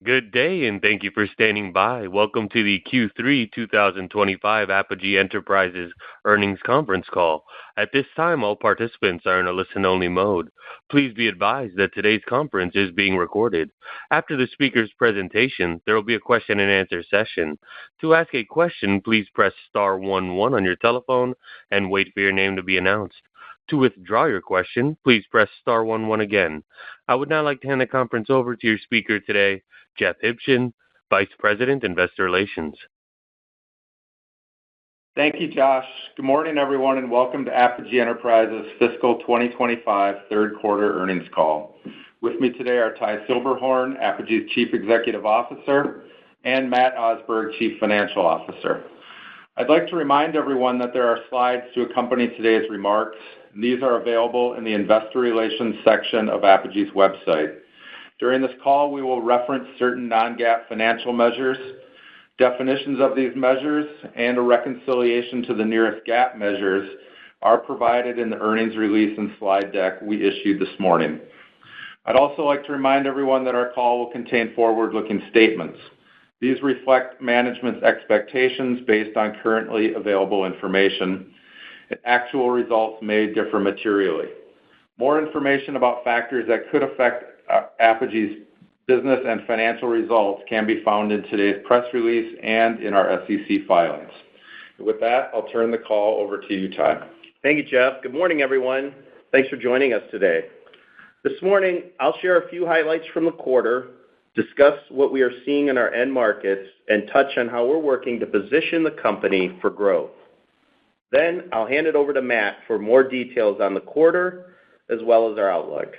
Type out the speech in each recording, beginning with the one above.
Good day, and thank you for standing by. Welcome to the Q3 2025 Apogee Enterprises earnings conference call. At this time, all participants are in a listen-only mode. Please be advised that today's conference is being recorded. After the speaker's presentation, there will be a question-and-answer session. To ask a question, please press star 11 on your telephone and wait for your name to be announced. To withdraw your question, please press star 11 again. I would now like to hand the conference over to your speaker today, Jeff Hibson, Vice President, Investor Relations. Thank you, Josh. Good morning, everyone, and welcome to Apogee Enterprises Fiscal 2025 third quarter earnings call. With me today are Ty Silberhorn, Apogee's Chief Executive Officer, and Matt Osberg, Chief Financial Officer. I'd like to remind everyone that there are slides to accompany today's remarks. These are available in the Investor Relations section of Apogee's website. During this call, we will reference certain non-GAAP financial measures. Definitions of these measures and a reconciliation to the nearest GAAP measures are provided in the earnings release and slide deck we issued this morning. I'd also like to remind everyone that our call will contain forward-looking statements. These reflect management's expectations based on currently available information. Actual results may differ materially. More information about factors that could affect Apogee's business and financial results can be found in today's press release and in our SEC filings. With that, I'll turn the call over to you, Ty. Thank you, Jeff. Good morning, everyone. Thanks for joining us today. This morning, I'll share a few highlights from the quarter, discuss what we are seeing in our end markets, and touch on how we're working to position the company for growth. Then, I'll hand it over to Matt for more details on the quarter as well as our outlook.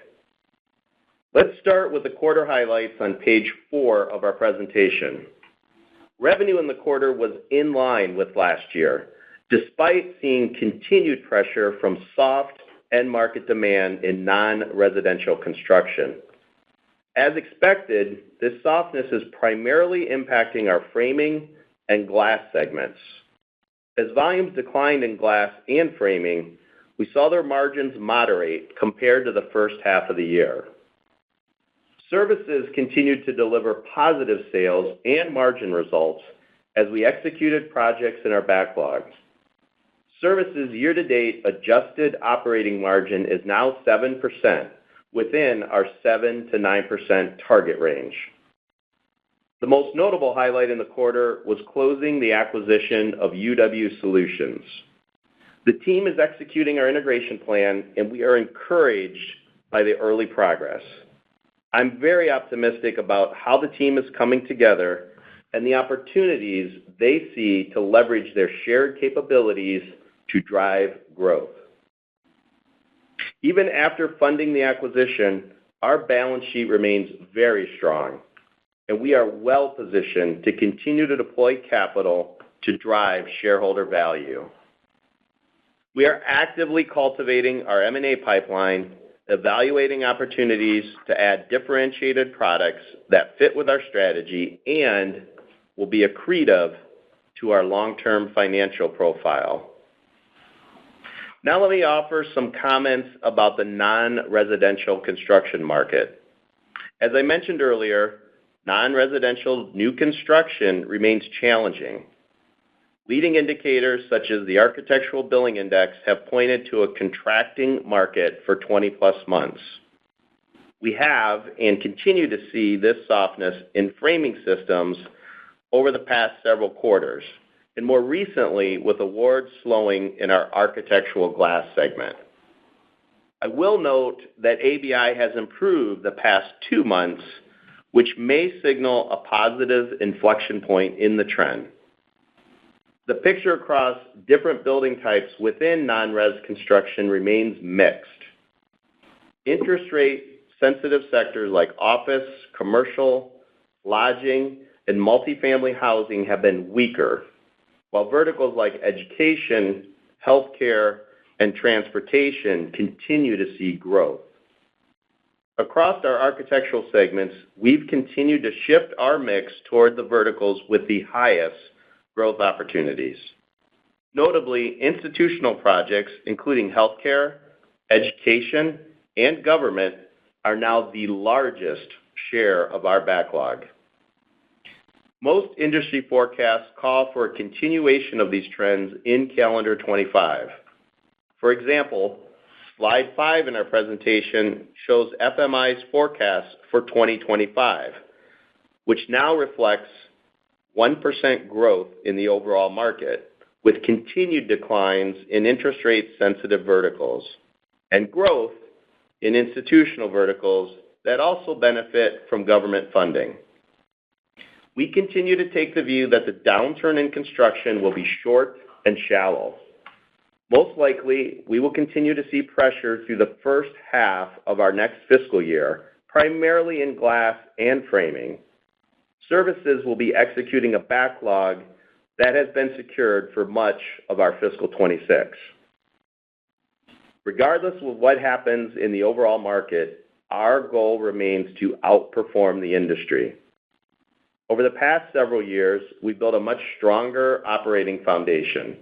Let's start with the quarter highlights on page 4 of our presentation. Revenue in the quarter was in line with last year, despite seeing continued pressure from soft end market demand in non-residential construction. As expected, this softness is primarily impacting our framing and glass segments. As volumes declined in glass and framing, we saw their margins moderate compared to the first half of the year. Services continued to deliver positive sales and margin results as we executed projects in our backlog. Services year-to-date adjusted operating margin is now 7%, within our 7 to 9% target range. The most notable highlight in the quarter was closing the acquisition of UW Solutions. The team is executing our integration plan, and we are encouraged by the early progress. I'm very optimistic about how the team is coming together and the opportunities they see to leverage their shared capabilities to drive growth. Even after funding the acquisition, our balance sheet remains very strong, and we are well positioned to continue to deploy capital to drive shareholder value. We are actively cultivating our M&A pipeline, evaluating opportunities to add differentiated products that fit with our strategy and will be accretive to our long-term financial profile. Now let me offer some comments about the non-residential construction market. As I mentioned earlier, non-residential new construction remains challenging. Leading indicators such as the Architectural Billing Index have pointed to a contracting market for 20-plus months. We have and continue to see this softness in framing systems over the past several quarters, and more recently with awards slowing in our architectural glass segment. I will note that ABI has improved the past 2 months, which may signal a positive inflection point in the trend. The picture across different building types within non-res construction remains mixed. Interest rate-sensitive sectors like office, commercial, lodging, and multifamily housing have been weaker, while verticals like education, healthcare, and transportation continue to see growth. Across our architectural segments, we've continued to shift our mix toward the verticals with the highest growth opportunities. Notably, institutional projects, including healthcare, education, and government, are now the largest share of our backlog. Most industry forecasts call for a continuation of these trends in calendar 25. For example, slide 5 in our presentation shows FMI's forecast for 2025, which now reflects 1% growth in the overall market, with continued declines in interest rate-sensitive verticals, and growth in institutional verticals that also benefit from government funding. We continue to take the view that the downturn in construction will be short and shallow. Most likely, we will continue to see pressure through the first half of our next fiscal year, primarily in glass and framing. Services will be executing a backlog that has been secured for much of our fiscal 26. Regardless of what happens in the overall market, our goal remains to outperform the industry. Over the past several years, we've built a much stronger operating foundation,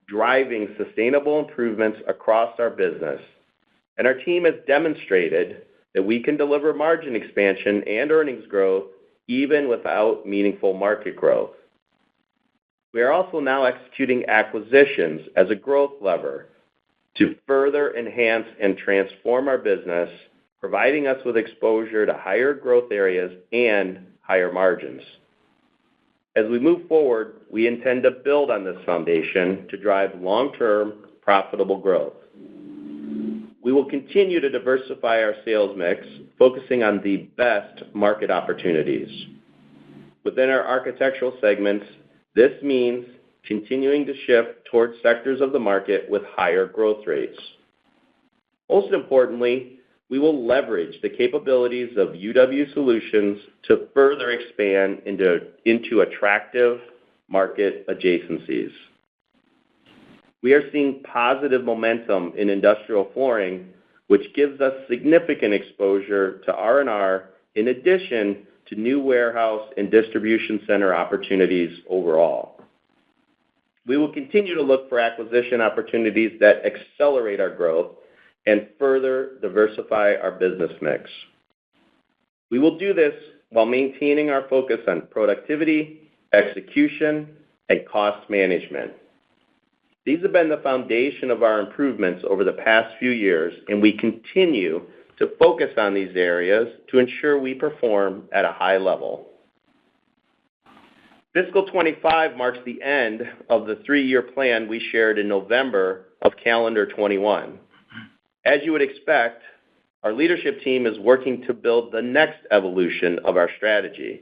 driving sustainable improvements across our business, and our team has demonstrated that we can deliver margin expansion and earnings growth even without meaningful market growth. We are also now executing acquisitions as a growth lever to further enhance and transform our business, providing us with exposure to higher growth areas and higher margins. As we move forward, we intend to build on this foundation to drive long-term profitable growth. We will continue to diversify our sales mix, focusing on the best market opportunities. Within our architectural segments, this means continuing to shift towards sectors of the market with higher growth rates. Most importantly, we will leverage the capabilities of UW Solutions to further expand into attractive market adjacencies. We are seeing positive momentum in industrial flooring, which gives us significant exposure to R&R in addition to new warehouse and distribution center opportunities overall. We will continue to look for acquisition opportunities that accelerate our growth and further diversify our business mix. We will do this while maintaining our focus on productivity, execution, and cost management. These have been the foundation of our improvements over the past few years, and we continue to focus on these areas to ensure we perform at a high level. Fiscal 25 marks the end of the 3-year plan we shared in November of calendar 21. As you would expect, our leadership team is working to build the next evolution of our strategy.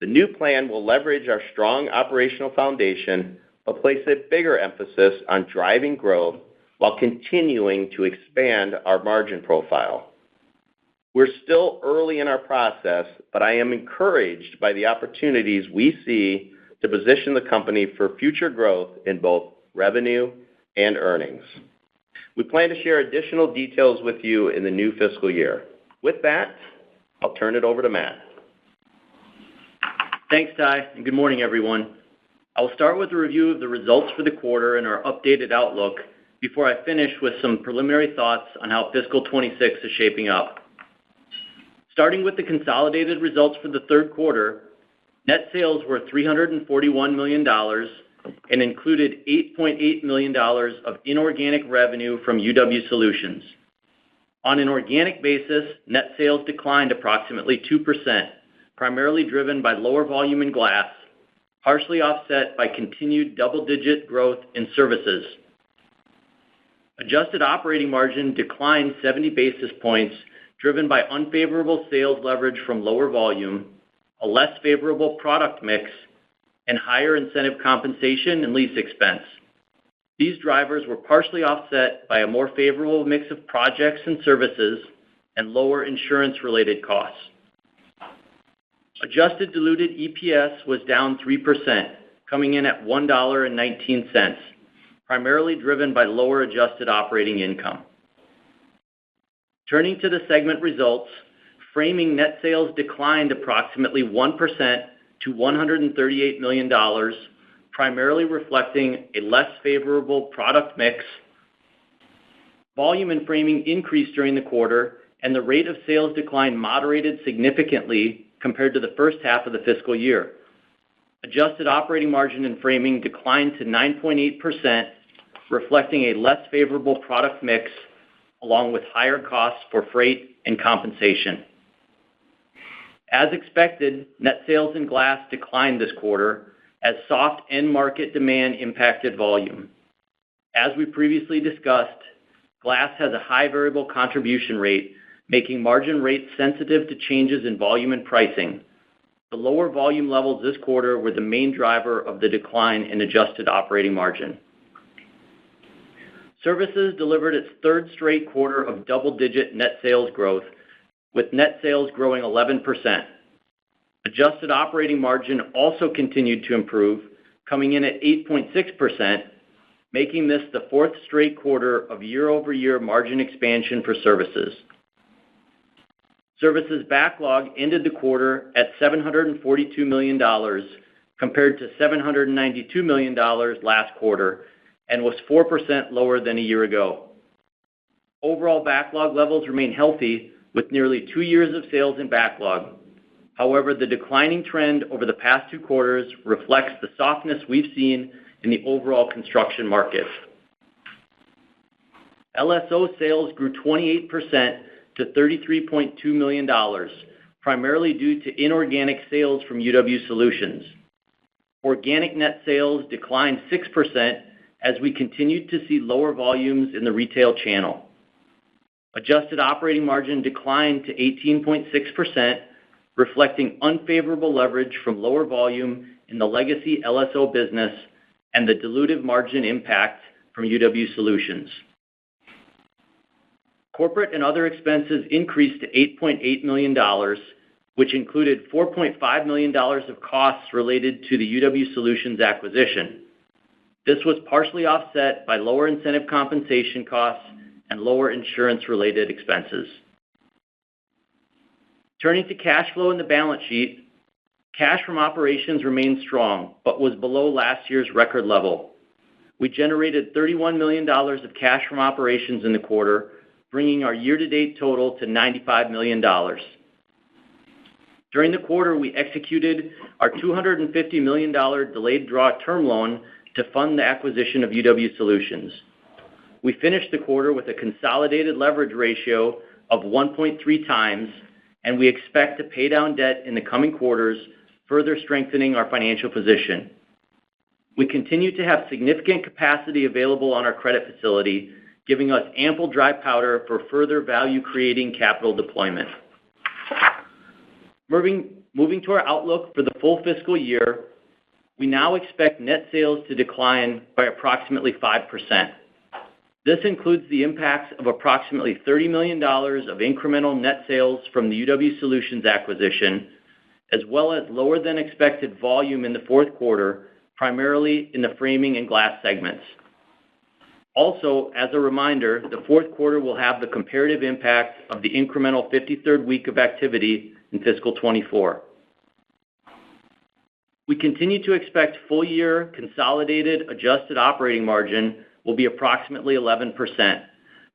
The new plan will leverage our strong operational foundation, but place a bigger emphasis on driving growth while continuing to expand our margin profile. We're still early in our process, but I am encouraged by the opportunities we see to position the company for future growth in both revenue and earnings. We plan to share additional details with you in the new fiscal year. With that, I'll turn it over to Matt. Thanks, Ty, and good morning, everyone. I will start with a review of the results for the quarter and our updated outlook before I finish with some preliminary thoughts on how fiscal 26 is shaping up. Starting with the consolidated results for the third quarter, net sales were $341 million and included $8.8 million of inorganic revenue from UW Solutions. On an organic basis, net sales declined approximately 2%, primarily driven by lower volume in glass, partially offset by continued double-digit growth in services. Adjusted operating margin declined 70 basis points, driven by unfavorable sales leverage from lower volume, a less favorable product mix, and higher incentive compensation and lease expense. These drivers were partially offset by a more favorable mix of projects and services and lower insurance-related costs. Adjusted diluted EPS was down 3%, coming in at $1.19, primarily driven by lower adjusted operating income. Turning to the segment results, framing net sales declined approximately 1% to $138 million, primarily reflecting a less favorable product mix. Volume in framing increased during the quarter, and the rate of sales decline moderated significantly compared to the first half of the fiscal year. adjusted operating margin in framing declined to 9.8%, reflecting a less favorable product mix along with higher costs for freight and compensation. As expected, net sales in glass declined this quarter as soft end market demand impacted volume. As we previously discussed, glass has a high variable contribution rate, making margin rates sensitive to changes in volume and pricing. The lower volume levels this quarter were the main driver of the decline in adjusted operating margin. Services delivered its third straight quarter of double-digit net sales growth, with net sales growing 11%. Adjusted operating margin also continued to improve, coming in at 8.6%, making this the fourth straight quarter of year-over-year margin expansion for services. Services backlog ended the quarter at $742 million, compared to $792 million last quarter, and was 4% lower than a year ago. Overall backlog levels remain healthy, with nearly 2 years of sales in backlog. However, the declining trend over the past 2 quarters reflects the softness we've seen in the overall construction market. LSO sales grew 28% to $33.2 million, primarily due to inorganic sales from UW Solutions. Organic net sales declined 6% as we continued to see lower volumes in the retail channel. Adjusted operating margin declined to 18.6%, reflecting unfavorable leverage from lower volume in the legacy LSO business and the dilutive margin impact from UW Solutions. Corporate and other expenses increased to $8.8 million, which included $4.5 million of costs related to the UW Solutions acquisition. This was partially offset by lower incentive compensation costs and lower insurance-related expenses. Turning to cash flow in the balance sheet, cash from operations remained strong, but was below last year's record level. We generated $31 million of cash from operations in the quarter, bringing our year-to-date total to $95 million. During the quarter, we executed our $250 million delayed draw term loan to fund the acquisition of UW Solutions. We finished the quarter with a consolidated leverage ratio of 1.3 times, and we expect to pay down debt in the coming quarters, further strengthening our financial position. We continue to have significant capacity available on our credit facility, giving us ample dry powder for further value-creating capital deployment. Moving to our outlook for the full fiscal year, we now expect net sales to decline by approximately 5%. This includes the impacts of approximately $30 million of incremental net sales from the UW Solutions acquisition, as well as lower than expected volume in the fourth quarter, primarily in the framing and glass segments. Also, as a reminder, the fourth quarter will have the comparative impact of the incremental 53rd week of activity in fiscal 24. We continue to expect full-year consolidated adjusted operating margin will be approximately 11%,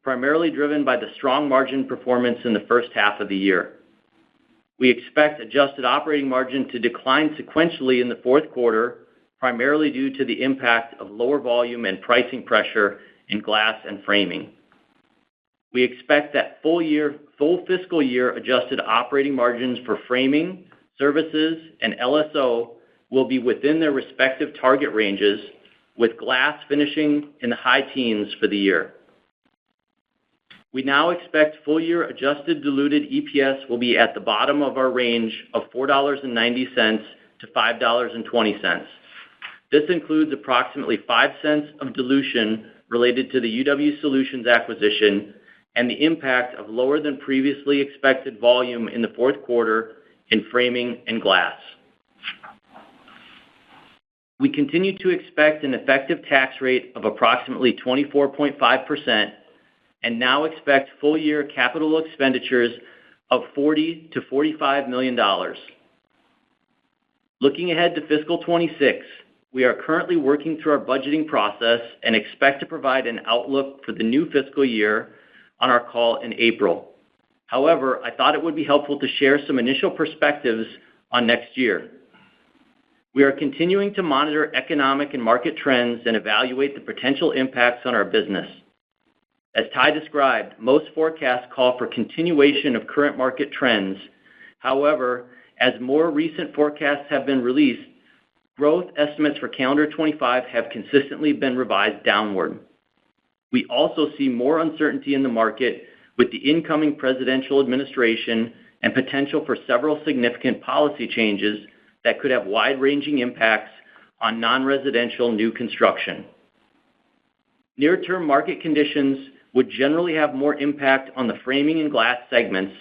primarily driven by the strong margin performance in the first half of the year. We expect adjusted operating margin to decline sequentially in the fourth quarter, primarily due to the impact of lower volume and pricing pressure in glass and framing. We expect that full fiscal year adjusted operating margins for framing, services, and LSO will be within their respective target ranges, with glass finishing in the high teens for the year. We now expect full-year adjusted diluted EPS will be at the bottom of our range of $4.90 to $5.20. This includes approximately 5 cents of dilution related to the UW Solutions acquisition and the impact of lower than previously expected volume in the fourth quarter in framing and glass. We continue to expect an effective tax rate of approximately 24.5% and now expect full-year capital expenditures of $40 to $45 million. Looking ahead to fiscal 26, we are currently working through our budgeting process and expect to provide an outlook for the new fiscal year on our call in April. However, I thought it would be helpful to share some initial perspectives on next year. We are continuing to monitor economic and market trends and evaluate the potential impacts on our business. As Ty described, most forecasts call for continuation of current market trends. However, as more recent forecasts have been released, growth estimates for calendar 25 have consistently been revised downward. We also see more uncertainty in the market with the incoming presidential administration and potential for several significant policy changes that could have wide-ranging impacts on non-residential new construction. Near-term market conditions would generally have more impact on the framing and glass segments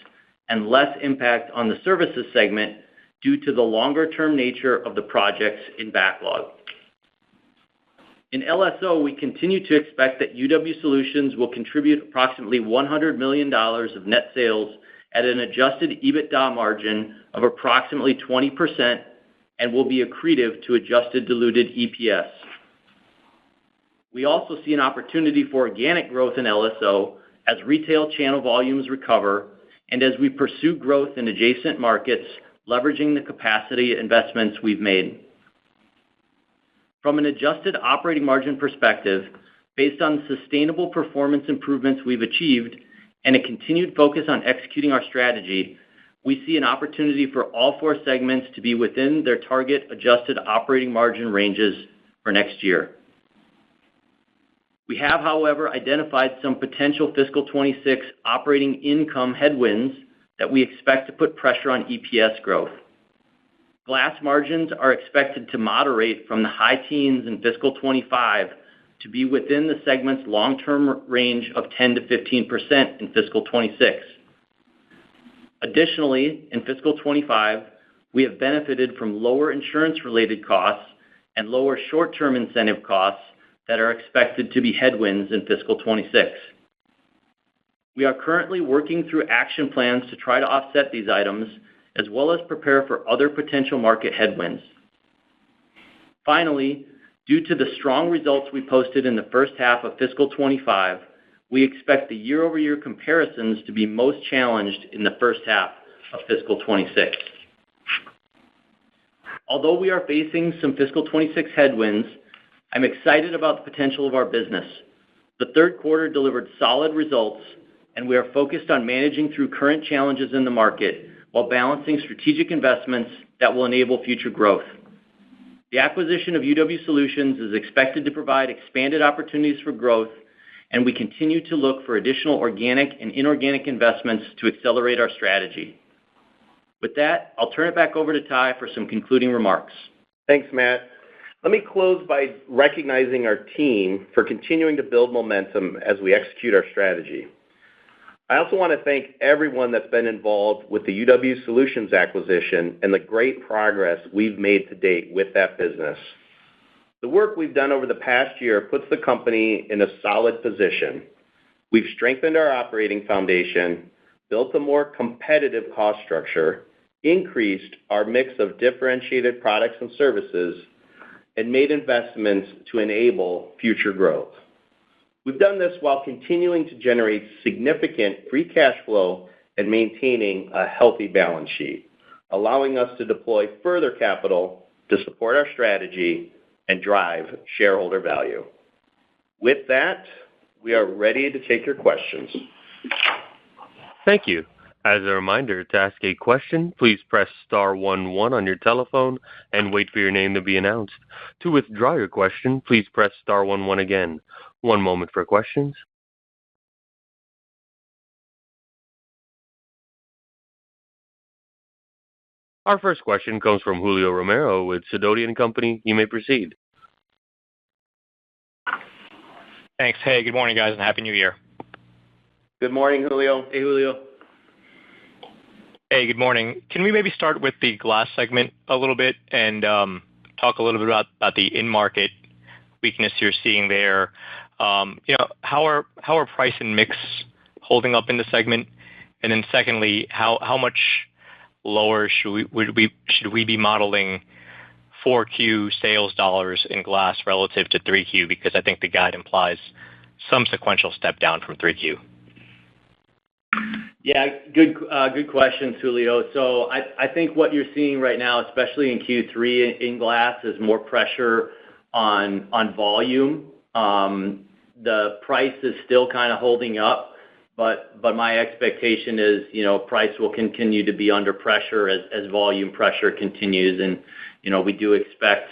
and less impact on the services segment due to the longer-term nature of the projects in backlog. In LSO, we continue to expect that UW Solutions will contribute approximately $100 million of net sales at an adjusted EBITDA margin of approximately 20% and will be accretive to adjusted diluted EPS. We also see an opportunity for organic growth in LSO as retail channel volumes recover and as we pursue growth in adjacent markets, leveraging the capacity investments we've made. From an adjusted operating margin perspective, based on the sustainable performance improvements we've achieved and a continued focus on executing our strategy, we see an opportunity for all four segments to be within their target adjusted operating margin ranges for next year. We have, however, identified some potential fiscal 26 operating income headwinds that we expect to put pressure on EPS growth. Glass margins are expected to moderate from the high teens in fiscal 25 to be within the segment's long-term range of 10 to 15% in fiscal 26. Additionally, in fiscal 25, we have benefited from lower insurance-related costs and lower short-term incentive costs that are expected to be headwinds in fiscal 26. We are currently working through action plans to try to offset these items, as well as prepare for other potential market headwinds. Finally, due to the strong results we posted in the first half of fiscal 25, we expect the year-over-year comparisons to be most challenged in the first half of fiscal 26. Although we are facing some fiscal 26 headwinds, I'm excited about the potential of our business. The third quarter delivered solid results, and we are focused on managing through current challenges in the market while balancing strategic investments that will enable future growth. The acquisition of UW Solutions is expected to provide expanded opportunities for growth, and we continue to look for additional organic and inorganic investments to accelerate our strategy. With that, I'll turn it back over to Ty for some concluding remarks. Thanks, Matt. Let me close by recognizing our team for continuing to build momentum as we execute our strategy. I also want to thank everyone that's been involved with the UW Solutions acquisition and the great progress we've made to date with that business. The work we've done over the past year puts the company in a solid position. We've strengthened our operating foundation, built a more competitive cost structure, increased our mix of differentiated products and services, and made investments to enable future growth. We've done this while continuing to generate significant free cash flow and maintaining a healthy balance sheet, allowing us to deploy further capital to support our strategy and drive shareholder value. With that, we are ready to take your questions. Thank you. As a reminder, to ask a question, please press star 11 on your telephone and wait for your name to be announced. To withdraw your question, please press star 11 again. One moment for questions. Our first question comes from Julio Romero with Sidoti & Company. You may proceed. Thanks. Hey, good morning, guys, and Happy New Year. Good morning, Julio. Hey, Julio. Hey, good morning. Can we maybe start with the glass segment a little bit and talk a little bit about the in-market weakness you're seeing there? How are price and mix holding up in the segment? And then secondly, how much lower should we be modeling 4Q sales dollars in glass relative to 3Q? Because I think the guide implies some sequential step down from 3Q. Yeah, good questions, Julio. So I think what you're seeing right now, especially in Q3 in glass, is more pressure on volume. The price is still kind of holding up, but my expectation is, price will continue to be under pressure as volume pressure continues. And, we do expect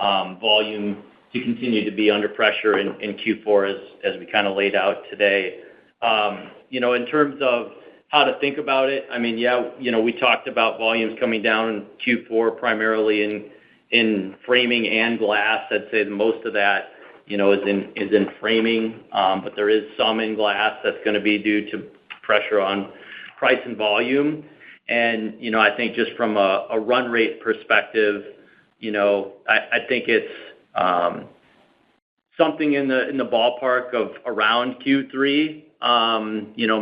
volume to continue to be under pressure in Q4 as we kind of laid out today. In terms of how to think about it, I mean, we talked about volumes coming down in Q4 primarily in framing and glass. I'd say the most of that, is in framing, but there is some in glass that's going to be due to pressure on price and volume. And, I think just from a run rate perspective, I think it's something in the ballpark of around Q3,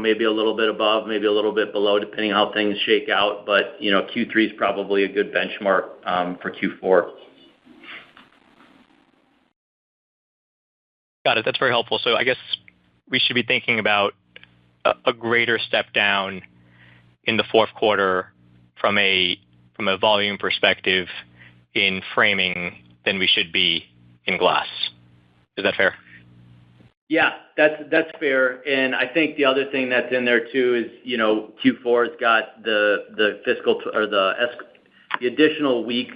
maybe a little bit above, maybe a little bit below, depending on how things shake out. But, Q3 is probably a good benchmark for Q4. Got it. That's very helpful. So I guess we should be thinking about a greater step down in the fourth quarter from a volume perspective in framing than we should be in glass. Is that fair? Yeah, that's fair. And I think the other thing that's in there too is, Q4 has got the fiscal or the additional week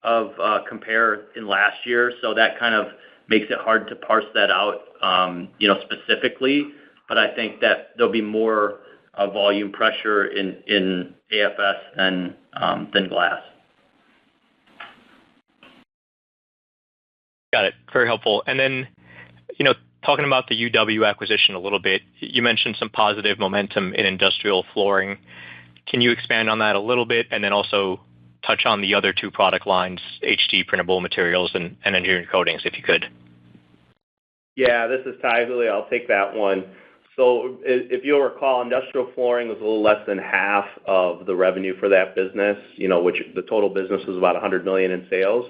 of compare in last year, so that kind of makes it hard to parse that out, specifically. But I think that there'll be more volume pressure in AFS than glass. Got it. Very helpful. And then, talking about the UW acquisition a little bit, you mentioned some positive momentum in industrial flooring. Can you expand on that a little bit, and then also touch on the other two product lines, HD printable materials and engineering coatings, if you could? Yeah, this is Ty, Julio. I'll take that one. So if you'll recall, industrial flooring was a little less than half of the revenue for that business, which the total business was about $100 million in sales.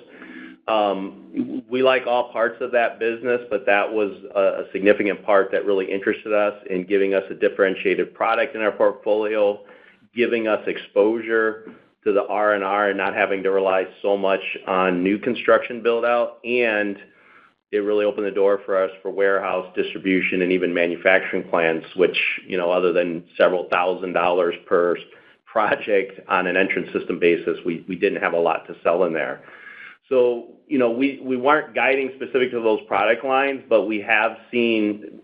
We like all parts of that business, but that was a significant part that really interested us in giving us a differentiated product in our portfolio, giving us exposure to the R&R and not having to rely so much on new construction build-out. And it really opened the door for us for warehouse distribution and even manufacturing plants, which, other than several $1,000s per project on an entrance system basis, we didn't have a lot to sell in there. So, we weren't guiding specific to those product lines, but we have seen,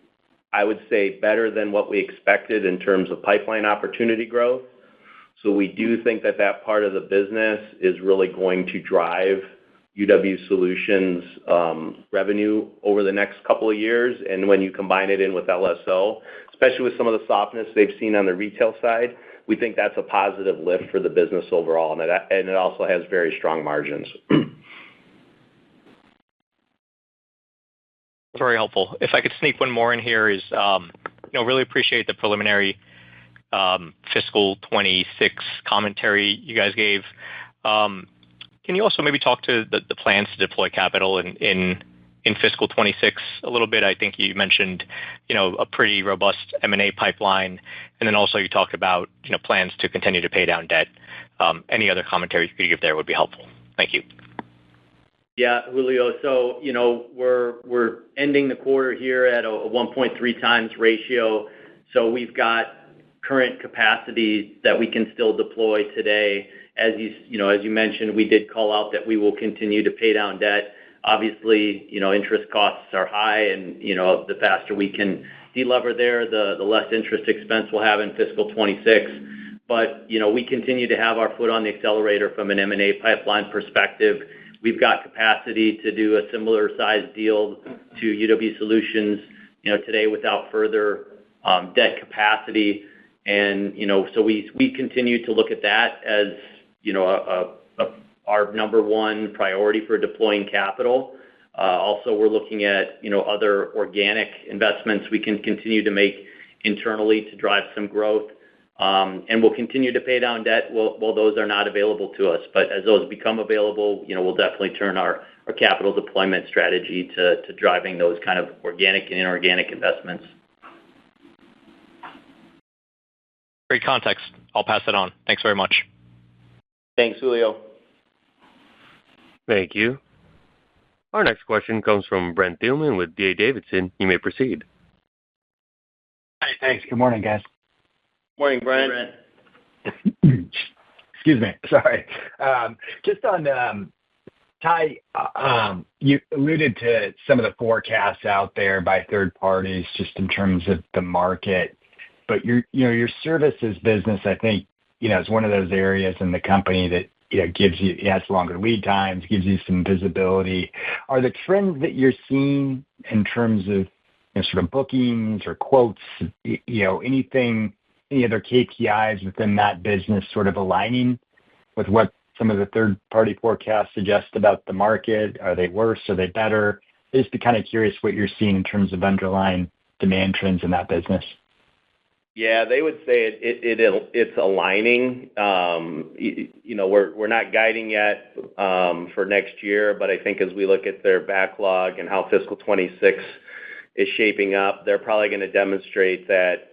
I would say, better than what we expected in terms of pipeline opportunity growth. So we do think that part of the business is really going to drive UW Solutions revenue over the next couple of years. And when you combine it in with LSO, especially with some of the softness they've seen on the retail side, we think that's a positive lift for the business overall. And it also has very strong margins. Very helpful. If I could sneak one more in here is, really appreciate the preliminary fiscal 26 commentary you guys gave. Can you also maybe talk to the plans to deploy capital in fiscal 26 a little bit? I think you mentioned, a pretty robust M&A pipeline, and then also you talked about, plans to continue to pay down debt. Any other commentary you could give there would be helpful. Thank you. Yeah, Julio. So, we're ending the quarter here at a 1.3 times ratio. So we've got current capacity that we can still deploy today. As you mentioned, we did call out that we will continue to pay down debt. Obviously, interest costs are high, and the faster we can delever there, the less interest expense we'll have in fiscal 26. But we continue to have our foot on the accelerator from an M&A pipeline perspective. We've got capacity to do a similar size deal to UW Solutions, today without further debt capacity. And so we continue to look at that as our number one priority for deploying capital. Also, we're looking at other organic investments we can continue to make internally to drive some growth. And we'll continue to pay down debt while those are not available to us. But as those become available, we'll definitely turn our capital deployment strategy to driving those kind of organic and inorganic investments. Great context. I'll pass it on. Thanks very much. Thanks, Julio. Thank you. Our next question comes from Brent Thielman with D.A. Davidson. You may proceed. Hey, thanks. Good morning, guys. Morning, Brent. Excuse me. Sorry. Just on Ty, you alluded to some of the forecasts out there by third parties just in terms of the market. But your services business, I think, is one of those areas in the company that it has longer lead times, gives you some visibility. Are the trends that you're seeing in terms of sort of bookings or quotes, anything, any other KPIs within that business sort of aligning with what some of the third-party forecasts suggest about the market? Are they worse? Are they better? Just be kind of curious what you're seeing in terms of underlying demand trends in that business. Yeah, they would say it's aligning. We're not guiding yet for next year, but I think as we look at their backlog and how fiscal 26 is shaping up, they're probably going to demonstrate that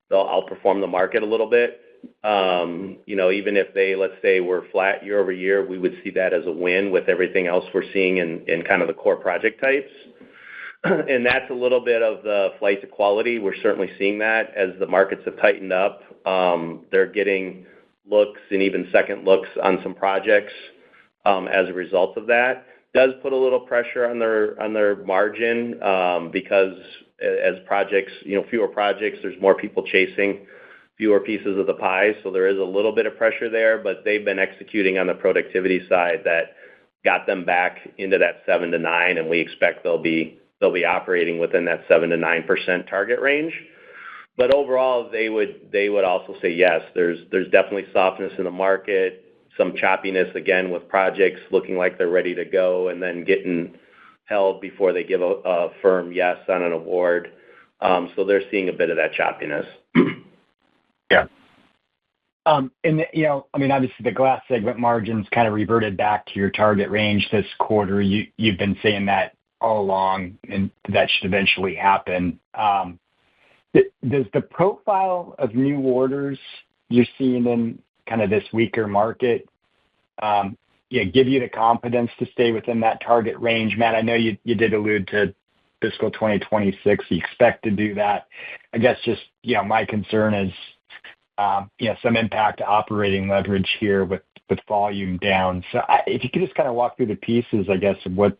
they'll outperform the market a little bit. Even if they, let's say, were flat year over year, we would see that as a win with everything else we're seeing in kind of the core project types. And that's a little bit of the flight to quality. We're certainly seeing that as the markets have tightened up. They're getting looks and even second looks on some projects as a result of that. Does put a little pressure on their margin because as projects, fewer projects, there's more people chasing fewer pieces of the pie. So there is a little bit of pressure there, but they've been executing on the productivity side that got them back into that 7 to 9, and we expect they'll be operating within that 7 to 9% target range. But overall, they would also say yes. There's definitely softness in the market, some choppiness again with projects looking like they're ready to go, and then getting held before they give a firm yes on an award. So they're seeing a bit of that choppiness. Yeah. Obviously the glass segment margins kind of reverted back to your target range this quarter. You've been saying that all along, and that should eventually happen. Does the profile of new orders you're seeing in kind of this weaker market give you the confidence to stay within that target range? Matt, I know you did allude to fiscal 2026. You expect to do that. I guess just, my concern is, some impact to operating leverage here with volume down. So if you could just kind of walk through the pieces, I guess, of what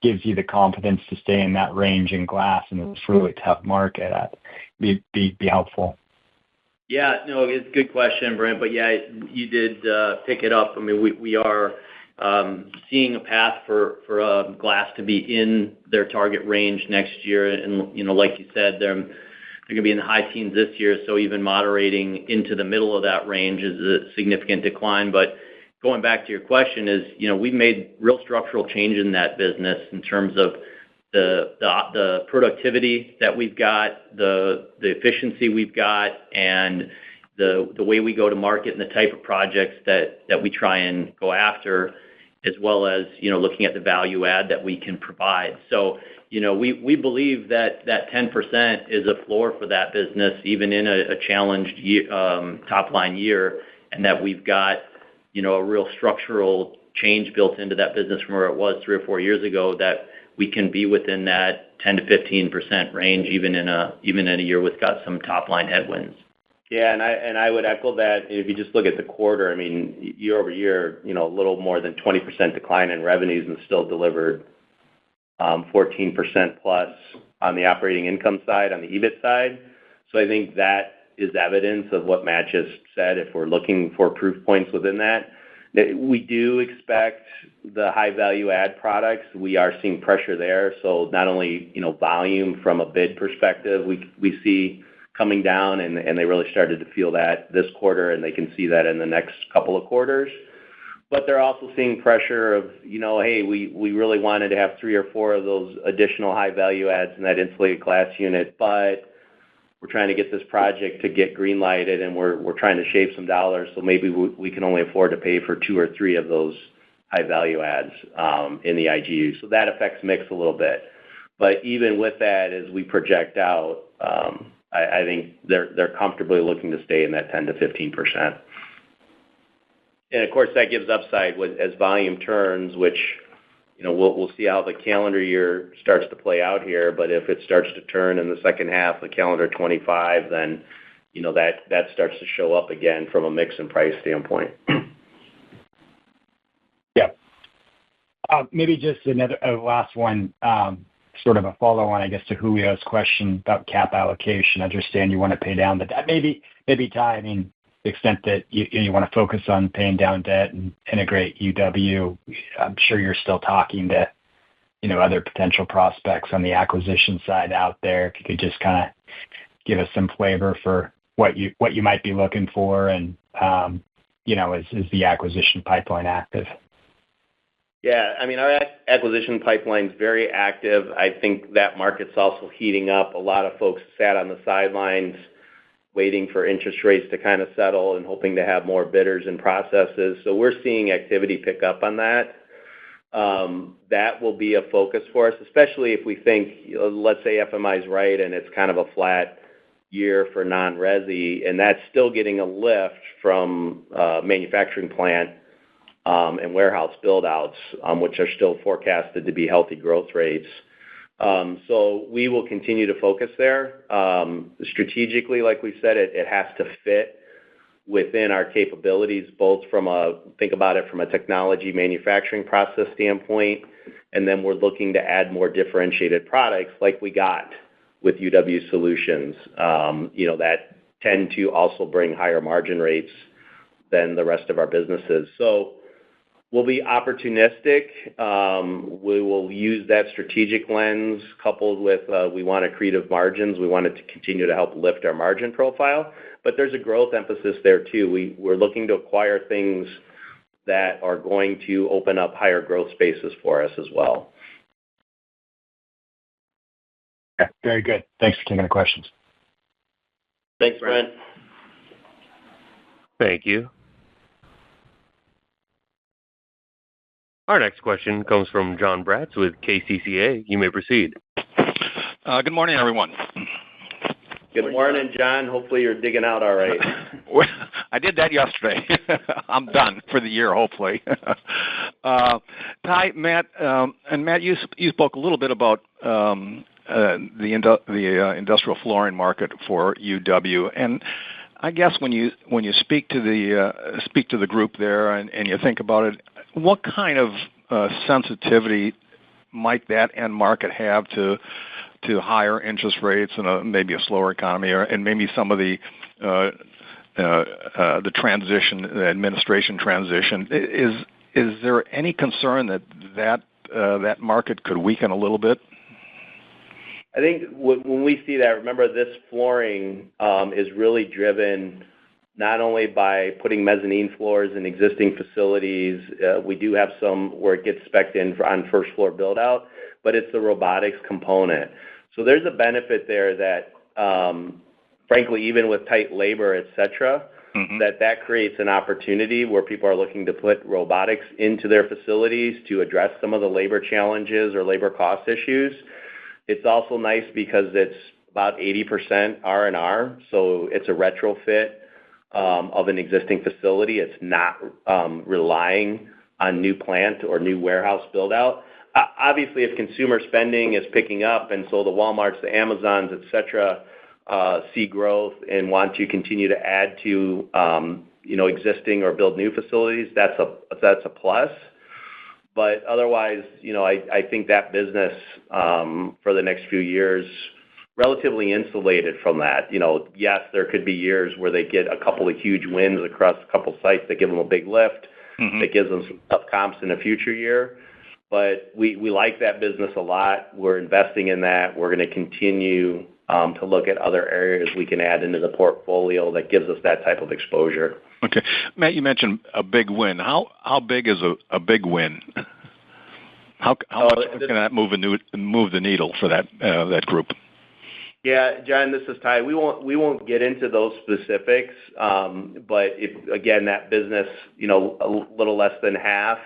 gives you the confidence to stay in that range in glass in this really tough market, be helpful. Yeah, no, it's a good question, Brent. But yeah, you did pick it up. I mean, we are seeing a path for glass to be in their target range next year, and like you said, they're going to be in the high teens this year. So even moderating into the middle of that range is a significant decline. But going back to your question is, we've made real structural change in that business in terms of the productivity that we've got, the efficiency we've got, and the way we go to market and the type of projects that we try and go after, as well as, looking at the value add that we can provide. So, we believe that 10% is a floor for that business, even in a challenged top line year, and that we've got, a real structural change built into that business from where it was 3 or 4 years ago, that we can be within that 10 to 15% range, even in a year with got some top line headwinds. Yeah, and I would echo that. If you just look at the quarter, I mean, year over year, a little more than 20% decline in revenues and still delivered 14% plus on the operating income side, on the EBIT side. So I think that is evidence of what Matt just said. If we're looking for proof points within that we do expect the high value add products, we are seeing pressure there. So not only, volume from a bid perspective, we see coming down, and they really started to feel that this quarter, and they can see that in the next couple of quarters. But they're also seeing pressure of, hey, we really wanted to have 3 or 4 of those additional high value adds in that insulated glass unit, but we're trying to get this project to get green lighted, and we're trying to shave some dollars, so maybe we can only afford to pay for 2 or 3 of those high value adds in the IGU. So that affects mix a little bit. But even with that, as we project out, I think they're comfortably looking to stay in that 10 to 15%. And of course, that gives upside as volume turns, which we'll see how the calendar year starts to play out here. But if it starts to turn in the second half of calendar 25, then that starts to show up again from a mix and price standpoint. Yeah. Maybe just another last one, sort of a follow-on, I guess, to Julio's question about cap allocation. I understand you want to pay down the debt. Maybe Ty, I mean, the extent that you want to focus on paying down debt and integrate UW, I'm sure you're still talking to other potential prospects on the acquisition side out there. If you could just kind of give us some flavor for what you might be looking for, and is the acquisition pipeline active? Yeah, I mean, our acquisition pipeline is very active. I think that market's also heating up. A lot of folks sat on the sidelines waiting for interest rates to kind of settle and hoping to have more bidders and processes. So we're seeing activity pick up on that. That will be a focus for us, especially if we think, let's say FMI is right and it's kind of a flat year for non-resi, and that's still getting a lift from manufacturing plant and warehouse build-outs, which are still forecasted to be healthy growth rates. So we will continue to focus there. Strategically, like we said, it has to fit within our capabilities, both think about it from a technology manufacturing process standpoint, and then we're looking to add more differentiated products like we got with UW Solutions, that tend to also bring higher margin rates than the rest of our businesses. So we'll be opportunistic. We will use that strategic lens coupled with we want accretive margins. We want it to continue to help lift our margin profile. But there's a growth emphasis there, too. We're looking to acquire things that are going to open up higher growth spaces for us as well. Okay, very good. Thanks for taking the questions. Thanks, Brent. Thank you. Our next question comes from John Bratz with KCCA. You may proceed. Good morning, everyone. Good morning, John. Hopefully you're digging out all right. I did that yesterday. I'm done for the year, hopefully. Ty, Matt, and Matt, you spoke a little bit about the industrial flooring market for UW, and I guess when you speak to the group there and you think about it, what kind of sensitivity might that end market have to higher interest rates and maybe a slower economy, and maybe some of the transition, the administration transition? Is there any concern that market could weaken a little bit? I think when we see that, remember this flooring is really driven not only by putting mezzanine floors in existing facilities. We do have some where it gets spec'd in on first floor build out, but it's the robotics component. So there's a benefit there that, frankly, even with tight labor, et cetera, that creates an opportunity where people are looking to put robotics into their facilities to address some of the labor challenges or labor cost issues. It's also nice because it's about 80% R&R, so it's a retrofit of an existing facility. It's not relying on new plant or new warehouse build out. Obviously, if consumer spending is picking up and so the Walmarts, the Amazons, et cetera, see growth and want to continue to add to existing or build new facilities, that's a plus. But otherwise, I think that business for the next few years relatively insulated from that. Yes, there could be years where they get a couple of huge wins across a couple sites that give them a big lift, that gives them some tough comps in a future year. But we like that business a lot. We're investing in that. We're going to continue to look at other areas we can add into the portfolio that gives us that type of exposure. Okay. Matt, you mentioned a big win. How big is a big win? How much can that move the needle for that group? Yeah, John, this is Ty. We won't get into those specifics, but again, that business, a little less than half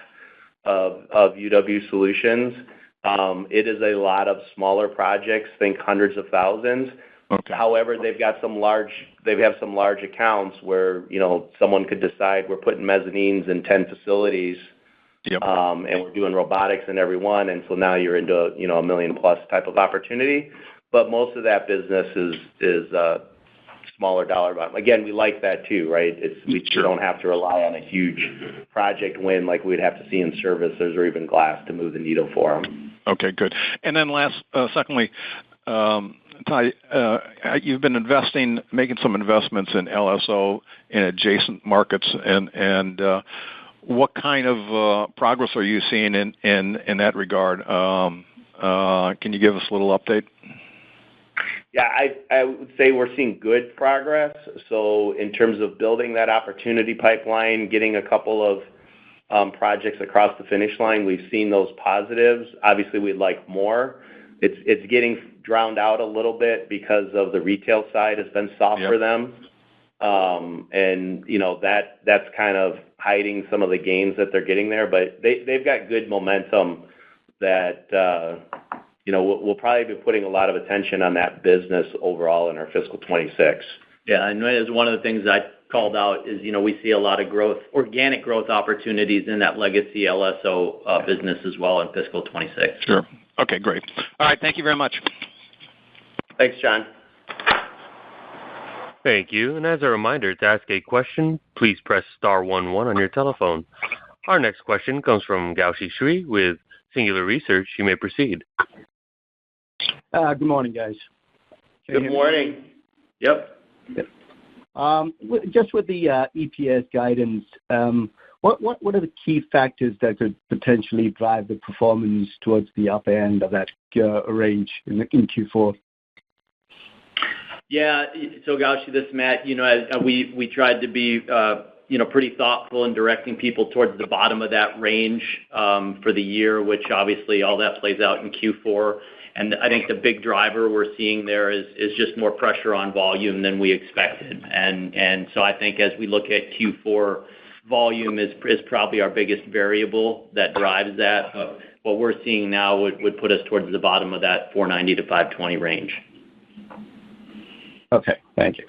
of UW Solutions. It is a lot of smaller projects, think hundreds of thousands. Okay. However, they have some large accounts where, someone could decide we're putting mezzanines in 10 facilities. Yep. And we're doing robotics in every one, and so now you're into a $1 million+ type of opportunity. But most of that business is smaller dollar amount. Again, we like that too, right? We don't have to rely on a huge project win like we'd have to see in services or even glass to move the needle for them. Okay, good. And then secondly, Ty, you've been making some investments in LSO in adjacent markets, and what kind of progress are you seeing in that regard? Can you give us a little update? Yeah, I would say we're seeing good progress. So in terms of building that opportunity pipeline, getting a couple of projects across the finish line, we've seen those positives. Obviously, we'd like more. It's getting drowned out a little bit because of the retail side has been soft for them. And, that's kind of hiding some of the gains that they're getting there. But they've got good momentum that, we'll probably be putting a lot of attention on that business overall in our fiscal 26. Yeah, and as one of the things I called out is, we see a lot of organic growth opportunities in that legacy LSO business as well in fiscal 26. Sure. Okay, great. All right, thank you very much. Thanks, John. Thank you. And as a reminder, to ask a question, please press star 11 on your telephone. Our next question comes from Gowshi Sri with Singular Research. You may proceed. Good morning, guys. Good morning. Yep. Just with the EPS guidance, what are the key factors that could potentially drive the performance towards the upper end of that range in Q4? Yeah, so Gowshi, this is Matt. We tried to be pretty thoughtful in directing people towards the bottom of that range for the year, which obviously all that plays out in Q4. And I think the big driver we're seeing there is just more pressure on volume than we expected. And so I think as we look at Q4, volume is probably our biggest variable that drives that. But what we're seeing now would put us towards the bottom of that 490 to 520 range. Okay, thank you.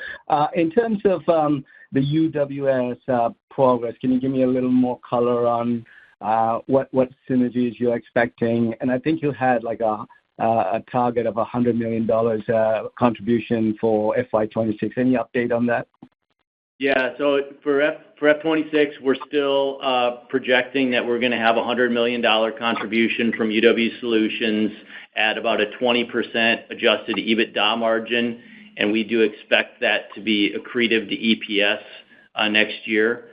In terms of the UWS progress, can you give me a little more color on what synergies you're expecting? And I think you had like a target of $100 million contribution for FY26. Any update on that? Yeah, so for F26, we're still projecting that we're going to have a $100 million contribution from UW Solutions at about a 20% adjusted EBITDA margin, and we do expect that to be accretive to EPS next year.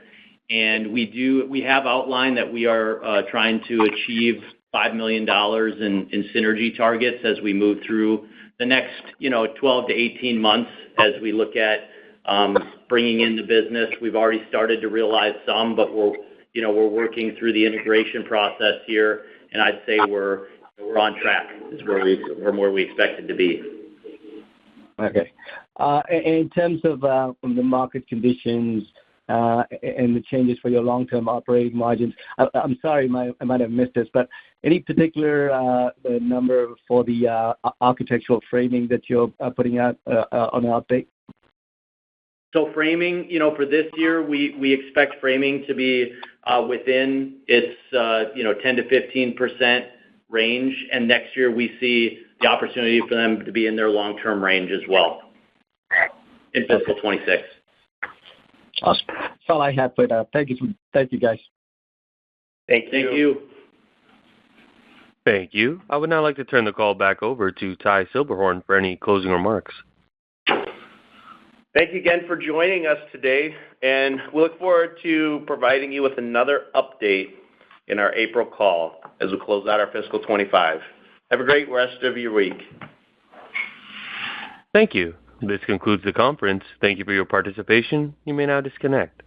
And we have outlined that we are trying to achieve $5 million in synergy targets as we move through the next 12 to 18 months as we look at bringing in the business. We've already started to realize some, but we're working through the integration process here, and I'd say we're on track is where we expected to be. Okay. In terms of the market conditions and the changes for your long-term operating margins, I'm sorry, I might have missed this, but any particular number for the architectural framing that you're putting out on an update? So framing, for this year, we expect framing to be within its 10 to 15% range, and next year we see the opportunity for them to be in their long-term range as well in fiscal 26. Awesome. That's all I have for that. Thank you, guys. Thank you. Thank you. I would now like to turn the call back over to Ty Silberhorn for any closing remarks. Thank you again for joining us today, and we look forward to providing you with another update in our April call as we close out our fiscal 25. Have a great rest of your week. Thank you. This concludes the conference. Thank you for your participation. You may now disconnect.